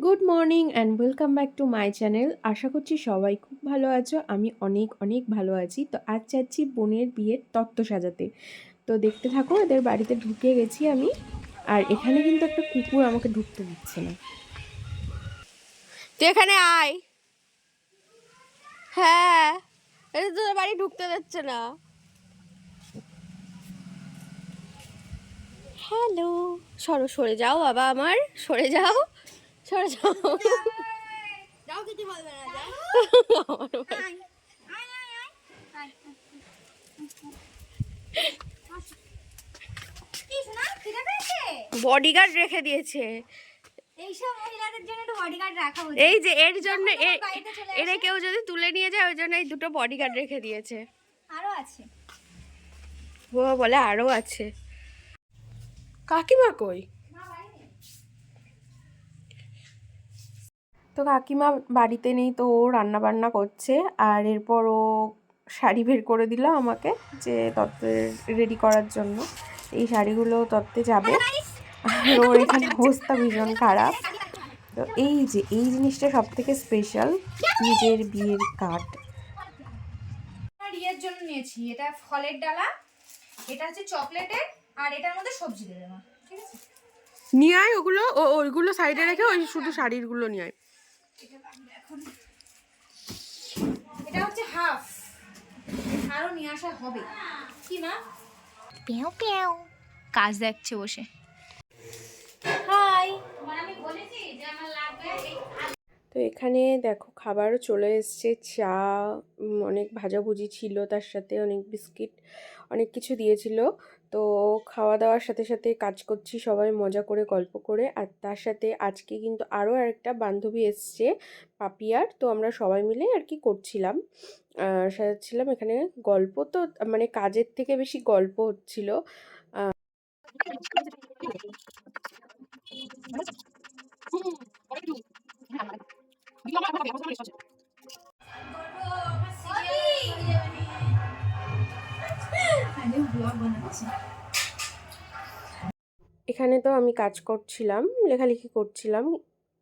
Good morning and welcome back to my channel. আশা করছি সবাই খুব ভালো আছো। আমি অনেক অনেক ভালো আছি। তো আজ যাচ্ছি বোনের বিয়ের তত্ত্ব সাজাতে। তো দেখতে থাকো, এদের বাড়িতে ঢুকে গেছি আমি। আর এখানে কিন্তু একটা কুকুর আমাকে ঢুকতে দিচ্ছে না। তুই এখানে আয়। হ্যাঁ, এটা তোদের বাড়ি ঢুকতে দিচ্ছে না। হ্যালো, সরে যাও বাবা আমার, সরে যাও, সরে যাও। যাও, কিছু বলবে না, যাও। বডিগার্ড রেখে দিয়েছে। এইসব মহিলাদের জন্য একটু বডিগার্ড রাখা উচিত। এই যে এর জন্য এরে কেউ যদি তুলে নিয়ে যায়, ওই জন্য এই দুটো বডিগার্ড রেখে দিয়েছে। আরো আছে, ও বলে আরো আছে। কাকিমা কই? তো কাকিমা বাড়িতে নেই, তো ও রান্না বান্না করছে। আর এরপর ও শাড়ি বের করে দিল আমাকে, যে তত্ত্বে রেডি করার জন্য। এই শাড়িগুলো তত্ত্বে যাবে। আর ওর এখানে অবস্থা ভীষণ খারাপ। তো এই যে এই জিনিসটা সব থেকে স্পেশাল, নিজের বিয়ের কার্ড। রিয়ের জন্য নিয়েছি। এটা ফলের ডালা, এটা হচ্ছে চকলেটের, আর এটার মধ্যে সবজি দেবে মা। ঠিক আছে, নিয়ে আয় ওগুলো, ওইগুলো সাইডে রেখে ওই শুধু শাড়িরগুলো নিয়ে আয়। এটা হচ্ছে হাফ, আরো নিয়ে আসা হবে। কি মা? পেও পেও কাজ দেখছে বসে। হাই, আমি বলেছি যে আমার লাগবে। তো এখানে দেখো খাবারও চলে এসছে, চা, অনেক ভাজাভুজি ছিল, তার সাথে অনেক বিস্কিট, অনেক কিছু দিয়েছিল। তো খাওয়া দাওয়ার সাথে সাথে কাজ করছি সবাই মজা করে গল্প করে। আর তার সাথে আজকে কিন্তু আরও আরেকটা বান্ধবী এসছে, পাপিয়ার। তো আমরা সবাই মিলে আর কি করছিলাম, সাজাচ্ছিলাম। এখানে গল্প তো মানে কাজের থেকে বেশি গল্প হচ্ছিল। এখানে তো আমি কাজ করছিলাম, লেখালেখি করছিলাম।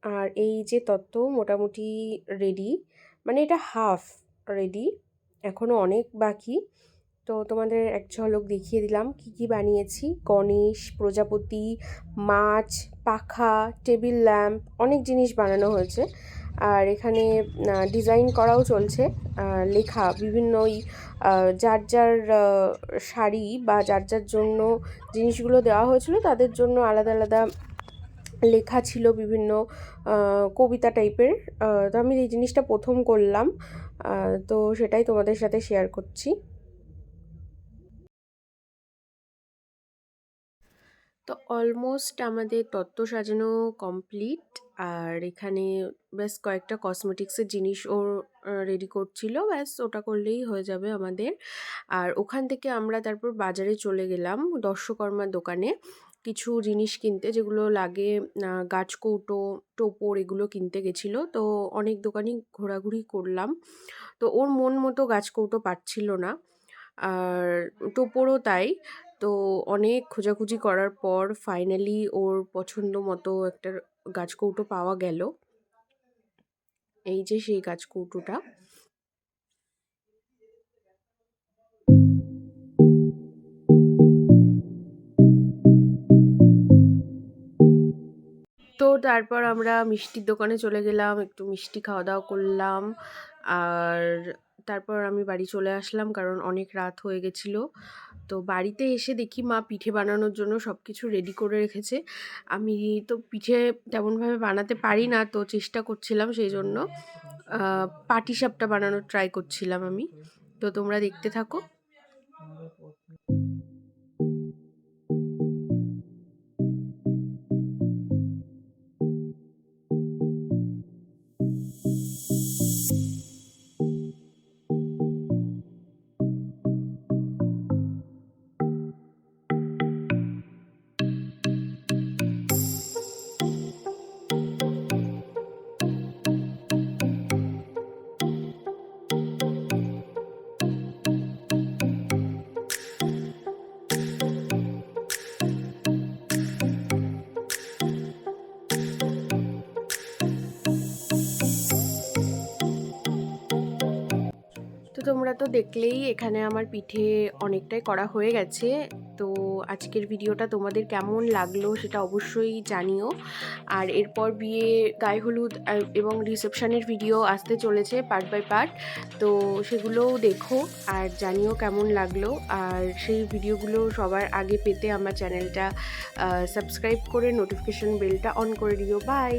আর এই যে তত্ত্ব মোটামুটি রেডি, মানে এটা হাফ রেডি, এখনও অনেক বাকি। তো তোমাদের এক ঝলক দেখিয়ে দিলাম কি কি বানিয়েছি। গণেশ, প্রজাপতি, মাছ, পাখা, টেবিল ল্যাম্প, অনেক জিনিস বানানো হয়েছে। আর এখানে ডিজাইন করাও চলছে, লেখা বিভিন্ন ওই যার যার শাড়ি বা যার যার জন্য জিনিসগুলো দেওয়া হয়েছিল তাদের জন্য আলাদা আলাদা লেখা ছিল, বিভিন্ন কবিতা টাইপের। তো আমি এই জিনিসটা প্রথম করলাম, তো সেটাই তোমাদের সাথে শেয়ার করছি। তো অলমোস্ট আমাদের তত্ত্ব সাজানো কমপ্লিট। আর এখানে ব্যাস কয়েকটা কসমেটিক্সের জিনিস ওর রেডি করছিল, ব্যাস ওটা করলেই হয়ে যাবে আমাদের। আর ওখান থেকে আমরা তারপর বাজারে চলে গেলাম, দর্শকর্মার দোকানে কিছু জিনিস কিনতে, যেগুলো লাগে, গাছকৌটো, টোপর, এগুলো কিনতে গেছিলো। তো অনেক দোকানই ঘোরাঘুরি করলাম, তো ওর মন মতো গাছকৌটো পাচ্ছিল না, আর টোপরও তাই। তো অনেক খোঁজাখুঁজি করার পর ফাইনালি ওর পছন্দ মতো একটা গাছকৌটো পাওয়া গেল। এই যে সেই গাছকৌটোটা। তো তারপর আমরা মিষ্টির দোকানে চলে গেলাম, একটু মিষ্টি খাওয়া দাওয়া করলাম। আর তারপর আমি বাড়ি চলে আসলাম, কারণ অনেক রাত হয়ে গেছিলো। তো বাড়িতে এসে দেখি মা পিঠে বানানোর জন্য সব কিছু রেডি করে রেখেছে। আমি তো পিঠে তেমনভাবে বানাতে পারি না, তো চেষ্টা করছিলাম, সেই জন্য পাটিসাপটা বানানোর ট্রাই করছিলাম আমি। তো তোমরা দেখতে থাকো। তোমরা তো দেখলেই এখানে আমার পিঠে অনেকটাই করা হয়ে গেছে। তো আজকের ভিডিওটা তোমাদের কেমন লাগলো সেটা অবশ্যই জানিও। আর এরপর বিয়ে, গায়ে হলুদ এবং রিসেপশনের ভিডিও আসতে চলেছে পার্ট বাই পার্ট। তো সেগুলোও দেখো আর জানিও কেমন লাগলো। আর সেই ভিডিওগুলো সবার আগে পেতে আমার চ্যানেলটা সাবস্ক্রাইব করে নোটিফিকেশন বেলটা অন করে দিও। বাই।